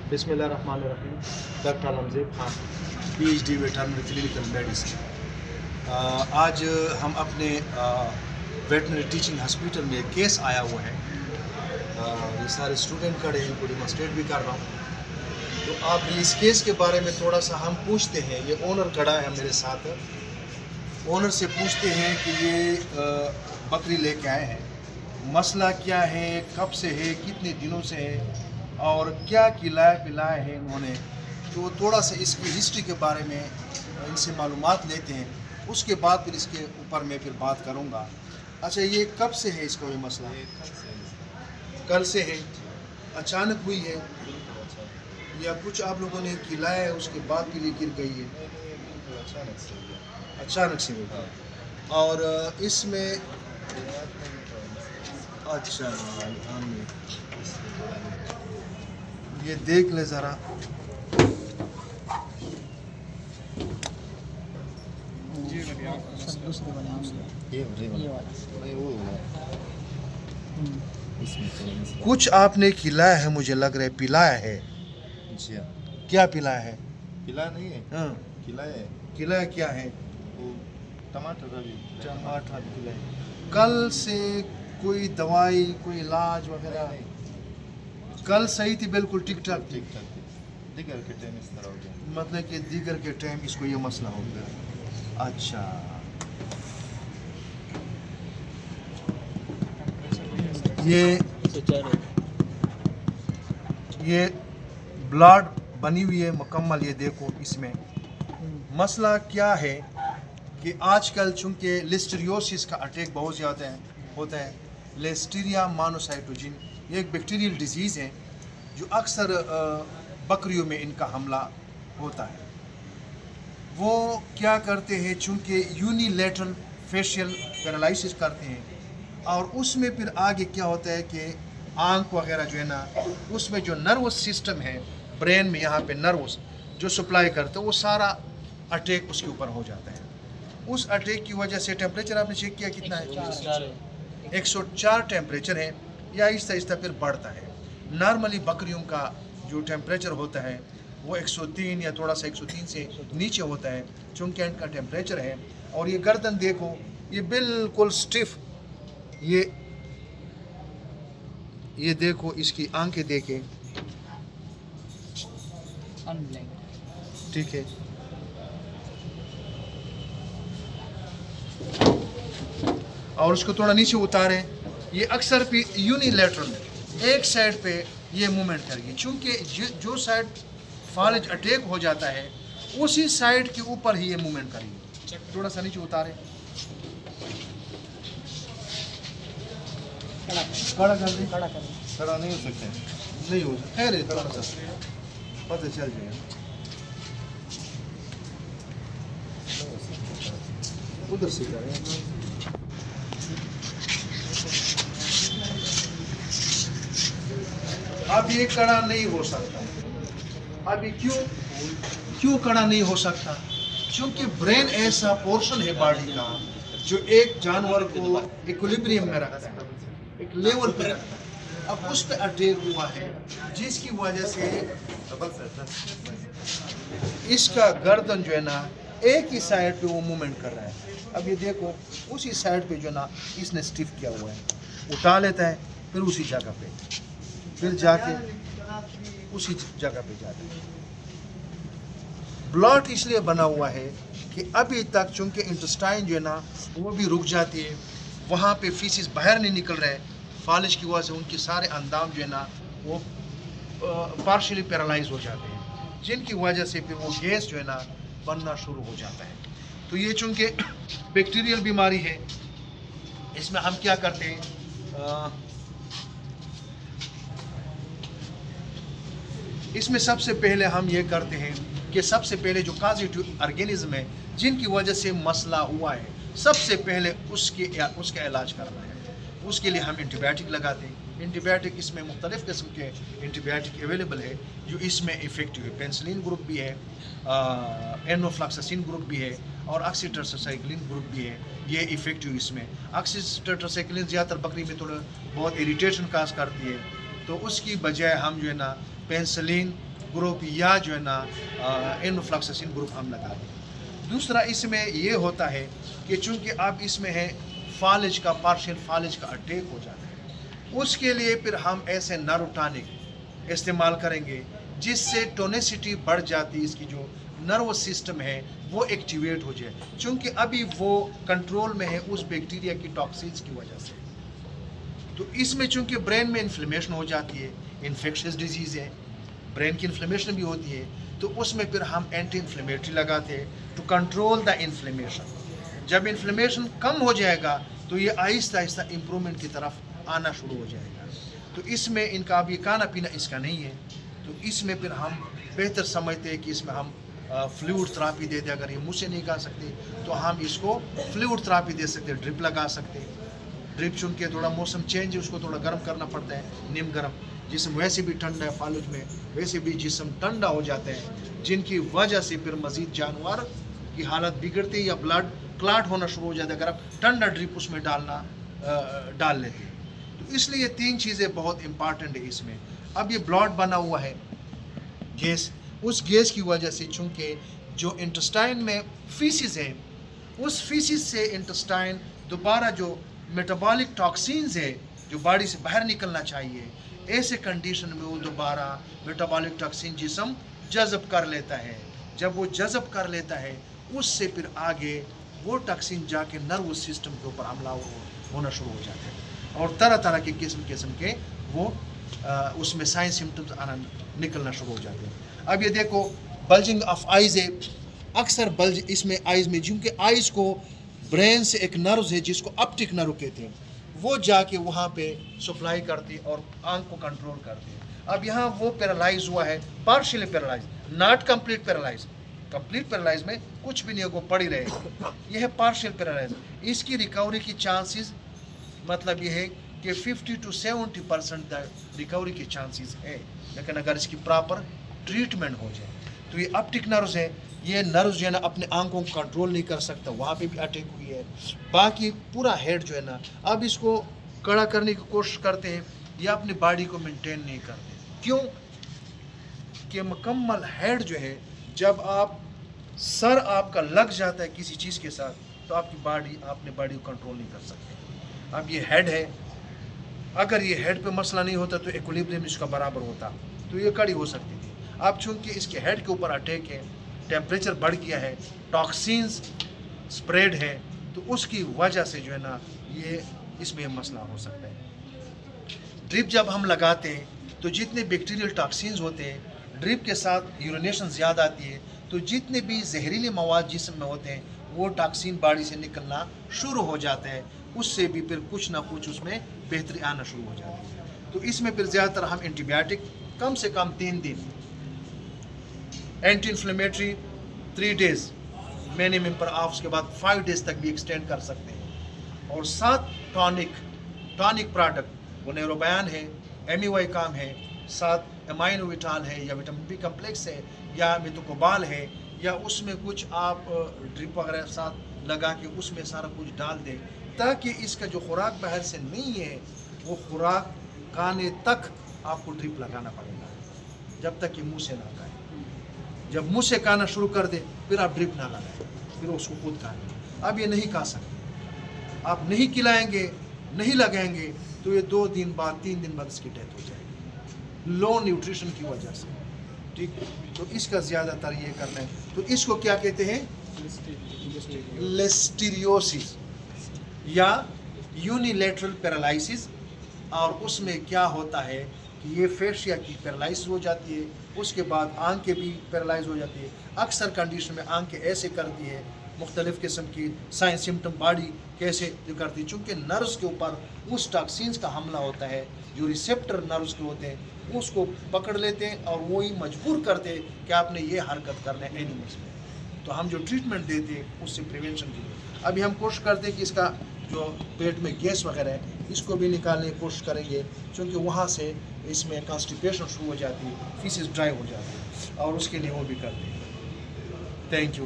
बिस्मिल्लाहिर्रहमानिर्रहीम। Doctor Alamzeb Khan, PhD veterinary clinical medicine. आज हम अपने वेटनरी टीचिंग हॉस्पिटल में एक केस आया हुआ है। ये सारे स्टूडेंट खड़े हैं, इनको डिमॉन्स्ट्रेट भी कर रहा हूँ। तो आप इस केस के बारे में थोड़ा सा हम पूछते हैं। ये ओनर खड़ा है मेरे साथ। ओनर से पूछते हैं कि ये बकरी लेके आए हैं, मसला क्या है, कब से है, कितने दिनों से है और क्या खिलाया पिलाया है इन्होंने। तो थोड़ा सा इसकी हिस्ट्री के बारे में इनसे मालूमात लेते हैं, उसके बाद फिर इसके ऊपर मैं फिर बात करूँगा। अच्छा, ये कब से है इसका ये मसला? कल से है? अचानक हुई है या कुछ आप लोगों ने खिलाया है उसके बाद फिर ये गिर गई है? अचानक से हुई। और इसमें अच्छा, ये देख ले ज़रा। कुछ आपने खिलाया है, मुझे लग रहा है पिलाया है। जी हाँ। क्या पिलाया है? खिलाया नहीं है, हाँ, खिलाया है। खिलाया क्या है? वो टमाटर अभी टमाटर भी खिलाया। कल से कोई दवाई, कोई इलाज वगैरह? कल सही थी, बिल्कुल ठीक ठाक थी। ठीक ठाक दिगर के टाइम इस तरह हो गया। मतलब कि दीगर के टाइम इसको ये मसला हो गया। अच्छा, ये ब्लड बनी हुई है मुकम्मल। ये देखो, इसमें मसला क्या है कि आजकल चूँकि लिस्टरियोसिस का अटैक बहुत ज़्यादा होता है। लिस्टीरिया मोनोसाइटोजिन ये एक बैक्टीरियल डिजीज़ है जो अक्सर बकरियों में इनका हमला होता है। वो क्या करते हैं, चूँकि यूनिलेटरल फेशियल पैरालिसिस करते हैं और उसमें फिर आगे क्या होता है कि आंख वगैरह जो है ना, उसमें जो नर्वस सिस्टम है ब्रेन में, यहाँ पे नर्वस जो सप्लाई करता है, वो सारा अटैक उसके ऊपर हो जाता है। उस अटैक की वजह से टेम्परेचर आपने चेक किया कितना है? 104 टेम्परेचर है। या आहिस्ता आहिस्ता फिर बढ़ता है। नॉर्मली बकरियों का जो टेम्परेचर होता है वो 103 या थोड़ा सा 103 से नीचे होता है, चूँकि इनका टेम्परेचर है। और ये गर्दन देखो, ये बिल्कुल स्टिफ। ये देखो, इसकी आंखें देखें, ठीक है। और उसको थोड़ा नीचे उतारें। ये अक्सर भी यूनिलेटरल एक साइड पे ये मूवमेंट करेगी, क्योंकि जो साइड फालिज अटैक हो जाता है उसी साइड के ऊपर ही ये मूवमेंट करेगी। थोड़ा सा नीचे उतारें, खड़ा कर दें। खड़ा नहीं हो सकते। नहीं हो सकता, खैर थोड़ा सा पता चल जाएगा। उधर से करें। अब ये कड़ा नहीं हो सकता। अब ये क्यों कड़ा नहीं हो सकता? क्योंकि ब्रेन ऐसा पोर्शन है बॉडी का जो एक जानवर को इक्विलिब्रियम में रखता है, एक लेवल पे रखता है। अब उस पे अटैक हुआ है, जिसकी वजह से इसका गर्दन जो है ना, एक ही साइड पे वो मूवमेंट कर रहा है। अब ये देखो, उसी साइड पे जो ना इसने स्टिफ किया हुआ है, उठा लेता है, फिर उसी जगह पे, फिर जाके उसी जगह पे जाता है। ब्लॉट इसलिए बना हुआ है कि अभी तक चूँकि इंटेस्टाइन जो है ना वो भी रुक जाती है, वहाँ पे फीसिस बाहर नहीं निकल रहा है। फालिज की वजह से उनके सारे अंदाम जो है ना वो पार्शियली पैरालाइज हो जाते हैं, जिनकी वजह से फिर वो गैस जो है ना बनना शुरू हो जाता है। तो ये चूँकि बैक्टीरियल बीमारी है, इसमें हम क्या करते हैं, इसमें सबसे पहले हम ये करते हैं कि सबसे पहले जो कॉजेटिव ऑर्गेनिज्म है जिनकी वजह से मसला हुआ है, सबसे पहले उसका इलाज करना है। उसके लिए हम एंटीबायोटिक लगाते हैं। एंटीबायोटिक इसमें मुख्तलिफ़ किस्म के एंटीबायोटिक अवेलेबल है जो इसमें इफ़ेक्टिव है। पेनिसिलिन ग्रुप भी है, एनोफ्लॉक्सासिन ग्रुप भी है और ऑक्सीटेट्रासाइक्लिन ग्रुप भी है, ये इफ़ेक्टिव इसमें। ऑक्सीटेट्रासाइक्लिन ज़्यादातर बकरी में थोड़ा बहुत इरिटेशन काज करती है, तो उसकी बजाय हम जो है ना पेनिसिलिन ग्रुप या जो है ना एनोफ्लॉक्सासिन ग्रुप हम लगा दें। दूसरा इसमें ये होता है कि चूँकि अब इसमें है फालिज का पार्शियल फालिज का अटैक हो जाता है, उसके लिए फिर हम ऐसे नर्व टॉनिक इस्तेमाल करेंगे जिससे टोनिसिटी बढ़ जाती है, इसकी जो नर्व सिस्टम है वो एक्टिवेट हो जाए, चूँकि अभी वो कंट्रोल में है उस बैक्टीरिया की टॉक्सिन्स की वजह से। तो इसमें चूँकि ब्रेन में इन्फ्लेमेशन हो जाती है, इन्फेक्शियस डिजीज़ है, ब्रेन की इन्फ्लेमेशन भी होती है, तो उसमें फिर हम एंटी इन्फ्लेमेटरी लगाते हैं टू कंट्रोल द इन्फ्लेमेशन। जब इन्फ्लेमेशन कम हो जाएगा तो ये आहिस्ता आहिस्ता इम्प्रूवमेंट की तरफ आना शुरू हो जाएगा। तो इसमें इनका अब ये खाना पीना इसका नहीं है, तो इसमें फिर हम बेहतर समझते हैं कि इसमें हम फ्लूइड थेरेपी दे दें। अगर ये मुँह से नहीं खा सकते तो हम इसको फ्लूइड थेरेपी दे सकते हैं, ड्रिप लगा सकते हैं। ड्रिप चुन के थोड़ा मौसम चेंज है उसको थोड़ा गर्म करना पड़ता है, नीम गर्म, जिसम वैसे भी ठंडा है फालुज में, वैसे भी जिसम ठंडा हो जाते हैं, जिनकी वजह से फिर मज़ीद जानवर की हालत बिगड़ती है या ब्लड क्लाट होना शुरू हो जाता है अगर आप ठंडा ड्रिप उसमें डाल लेते हैं। तो इसलिए 3 चीज़ें बहुत इम्पॉर्टेंट है इसमें। अब ये ब्लड बना हुआ है गैस, उस गैस की वजह से चूँकि जो इंटेस्टाइन में फीसिस है, उस फीसिस से इंटेस्टाइन दोबारा जो मेटाबॉलिक टॉक्सिन्स है जो बॉडी से बाहर निकलना चाहिए, ऐसे कंडीशन में वो दोबारा मेटाबॉलिक टॉक्सिन जिस्म जज़ब कर लेता है। जब वो जज़ब कर लेता है उससे फिर आगे वो टॉक्सिन जाके नर्वस सिस्टम के ऊपर हमला होना शुरू हो जाता है और तरह तरह के किस्म के वो उसमें साइन सिम्टम्स आना निकलना शुरू हो जाते हैं। अब ये देखो बल्जिंग ऑफ आइज़ है, अक्सर बल्ज इसमें आइज़ में, क्योंकि आइज़ को ब्रेन से एक नर्व है जिसको ऑप्टिक नर्व कहते हैं, वो जाके वहाँ पे सप्लाई करती है और आंख को कंट्रोल करती है। अब यहाँ वो पैरालाइज हुआ है, partially paralyse, not complete paralyse. Complete paralyse में कुछ भी नहीं होगा, पड़ी रहे, यह है पार्शियल पैरालाइज। इसकी रिकवरी की चांसेस मतलब ये है कि 50 to 70% रिकवरी के चांसेस है, लेकिन अगर इसकी प्रॉपर ट्रीटमेंट हो जाए। तो ये ऑप्टिक नर्व्स है, ये नर्व्स जो है ना अपने आंखों को कंट्रोल नहीं कर सकता, वहाँ पे भी अटैक हुई है। बाकी पूरा हेड जो है ना अब इसको कड़ा करने की कोशिश करते हैं या अपनी बॉडी को मेंटेन नहीं करते। क्यों कि मुकम्मल हेड जो है, जब आप सर आपका लग जाता है किसी चीज़ के साथ तो आपकी बॉडी अपने बॉडी को कंट्रोल नहीं कर सकते। अब ये हेड है, अगर ये हेड पे मसला नहीं होता तो इक्विलिब्रियम इसका बराबर होता तो ये कड़ी हो सकती थी। अब चूँकि इसके हेड के ऊपर अटैक है, टेम्परेचर बढ़ गया है, टॉक्सिन्स स्प्रेड है, तो उसकी वजह से जो है ना ये इसमें मसला हो सकता है। ड्रिप जब हम लगाते हैं तो जितने बैक्टीरियल टॉक्सिन्स होते हैं, ड्रिप के साथ यूरिनेशन ज़्यादा आती है, तो जितने भी जहरीले मवाद जिस्म में होते हैं वो टॉक्सिन बॉडी से निकलना शुरू हो जाते हैं, उससे भी फिर कुछ ना कुछ उसमें बेहतरी आना शुरू हो जाती है। तो इसमें फिर ज़्यादातर हम एंटीबायोटिक कम से कम 3 दिन, एंटी इन्फ्लेमेटरी 3 डेज़ मिनिमम पर आप उसके बाद 5 डेज़ तक भी एक्सटेंड कर सकते हैं। और 7 टॉनिक प्रोडक्ट, वो नेरोबयान है, एमिवाई काम है, 7 एमाइनोविटाल है या विटामिन बी कम्प्लेक्स है या मेथोकोबाल है, या उसमें कुछ आप ड्रिप वगैरह साथ लगा के उसमें सारा कुछ डाल दें, ताकि इसका जो खुराक बाहर से नहीं है वो खुराक खाने तक आपको ड्रिप लगाना पड़ेगा, जब तक कि मुंह से ना खाए। जब मुंह से खाना शुरू कर दे फिर आप ड्रिप ना लगाएं, फिर उसको खुद खाएं। अब ये नहीं खा सकते, आप नहीं खिलाएंगे, नहीं लगाएंगे तो ये 2 दिन बाद 3 दिन बाद इसकी डेथ हो जाएगी, लो न्यूट्रिशन की वजह से। ठीक, तो इसका ज़्यादातर ये करना है। तो इसको क्या कहते हैं? लिस्टीरियोसिस या यूनिलेटरल पैरालिसिस। और उसमें क्या होता है कि ये फेशिया की पैरालाइसिस हो जाती है, उसके बाद आंखें भी पैरालाइज हो जाती है। अक्सर कंडीशन में आंखें ऐसे करती है, मुख्तलिफ़ किस्म की साइन सिम्टम बॉडी कैसे करती है, चूँकि नर्व्स के ऊपर उस टॉक्सिन्स का हमला होता है जो रिसेप्टर नर्व्स के होते हैं, उसको पकड़ लेते हैं और वही मजबूर करते हैं कि आपने ये हरकत करना है एनिमल्स में। तो हम जो ट्रीटमेंट देते हैं उससे प्रिवेंशन के लिए अभी हम कोशिश करते हैं कि इसका جو پیٹ میں گیس وغیرہ ہے اس کو بھی نکالنے کی کوشش کریں گے، چونکہ وہاں سے اس میں کانسٹیپیشن شروع ہو جاتی ہے، فیسز ڈرائی ہو جاتی ہے، اور اس کے لیے وہ بھی کرتے ہیں. Thank you.